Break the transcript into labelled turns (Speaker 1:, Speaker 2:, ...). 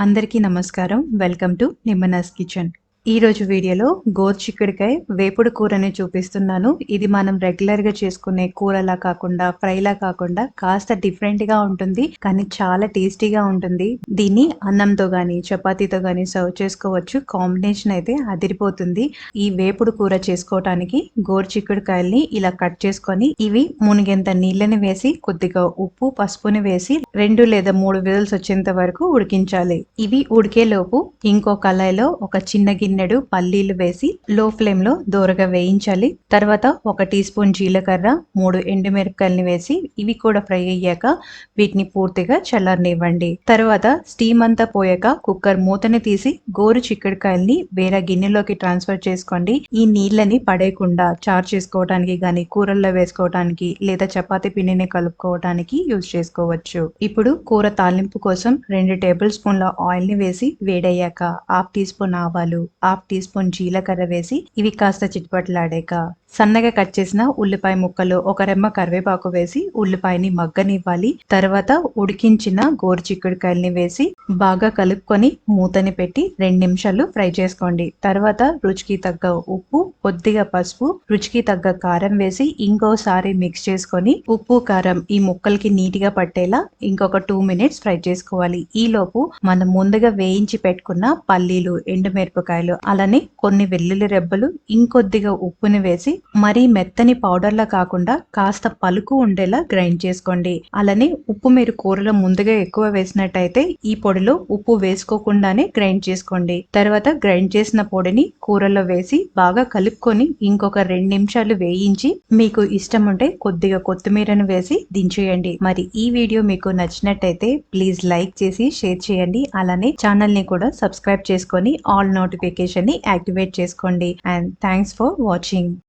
Speaker 1: అందరికీ నమస్కారం. Welcome to Nimmana's kitchen. ఈ రోజు వీడియోలో గోరుచిక్కుడుకాయ వేపుడు కూరని చూపిస్తున్నాను. ఇది మనం రెగ్యులర్‌గా చేసుకునే కూరలా కాకుండా, ఫ్రైలా కాకుండా కాస్త డిఫరెంట్‌గా ఉంటుంది. కానీ చాలా టేస్టీగా ఉంటుంది. దీన్ని అన్నంతో గాని, చపాతీతో గాని సర్వ్ చేసుకోవచ్చు. కాంబినేషన్ అయితే అదిరిపోతుంది. ఈ వేపుడు కూర చేసుకోవటానికి గోరుచిక్కుడుకాయల్ని ఇలా కట్ చేసుకొని, ఇవి మునిగేంత నీళ్ళని వేసి, కొద్దిగా ఉప్పు, పసుపుని వేసి 2 లేదా 3 విజిల్స్ వచ్చేంత వరకు ఉడికించాలి. ఇవి ఉడికేలోపు ఇంకో కళాయిలో ఒక చిన్న గిన్నెడు పల్లీలు వేసి లో ఫ్లేమ్ లో దోరగా వేయించాలి. తర్వాత 1 టీ స్పూన్ జీలకర్ర, 3 ఎండుమిరపకాయలని వేసి ఇవి కూడా ఫ్రై అయ్యాక వీటిని పూర్తిగా చల్లారనివ్వండి. తర్వాత స్టీమ్ అంతా పోయాక కుక్కర్ మూతని తీసి గోరు చిక్కుడుకాయల్ని వేరే గిన్నెలోకి ట్రాన్స్ఫర్ చేసుకోండి. ఈ నీళ్ళని పడేయకుండా చారు చేసుకోవడానికి గాని, కూరల్లో వేసుకోవడానికి లేదా చపాతీ పిండిని కలుపుకోవడానికి యూజ్ చేసుకోవచ్చు. ఇప్పుడు కూర తాలింపు కోసం 2 టేబుల్ స్పూన్ల ఆయిల్ ని వేసి వేడయ్యాక 1/2 టీ స్పూన్ ఆవాలు, 1/2 టీ స్పూన్ జీలకర్ర వేసి ఇవి కాస్త చిటపటలాడాక సన్నగా కట్ చేసిన ఉల్లిపాయ ముక్కలు, ఒక రెమ్మ కరివేపాకు వేసి ఉల్లిపాయని మగ్గనివ్వాలి. తర్వాత ఉడికించిన గోరు చిక్కుడుకాయల్ని వేసి బాగా కలుపుకొని మూతని పెట్టి 2 నిమిషాలు ఫ్రై చేసుకోండి. తర్వాత రుచికి తగ్గ ఉప్పు, కొద్దిగా పసుపు, రుచికి తగ్గ కారం వేసి ఇంకోసారి మిక్స్ చేసుకొని ఉప్పు, కారం ఈ ముక్కలకి నీట్గా పట్టేలా ఇంకొక 2 మినిట్స్ ఫ్రై చేసుకోవాలి. ఈ లోపు మనం ముందుగా వేయించి పెట్టుకున్న పల్లీలు, ఎండుమిరపకాయలు, అలానే కొన్ని వెల్లుల్లి రెబ్బలు, ఇంకొద్దిగా ఉప్పుని వేసి మరీ మెత్తని పౌడర్లా కాకుండా కాస్త పలుకు ఉండేలా గ్రైండ్ చేసుకోండి. అలానే ఉప్పు మీరు కూరలో ముందుగా ఎక్కువ వేసినట్టయితే ఈ పొడిలో ఉప్పు వేసుకోకుండానే గ్రైండ్ చేసుకోండి. తర్వాత గ్రైండ్ చేసిన పొడిని కూరలో వేసి బాగా కలుపుకొని ఇంకొక 2 నిమిషాలు వేయించి మీకు ఇష్టం ఉంటే కొద్దిగా కొత్తిమీరను వేసి దించేయండి. మరి ఈ వీడియో మీకు నచ్చినట్టయితే ప్లీజ్ లైక్ చేసి షేర్ చేయండి. అలానే ఛానల్ ని కూడా సబ్స్క్రైబ్ చేసుకొని ఆల్ నోటిఫికేషన్ ని యాక్టివేట్ చేసుకోండి. And thanks for watching.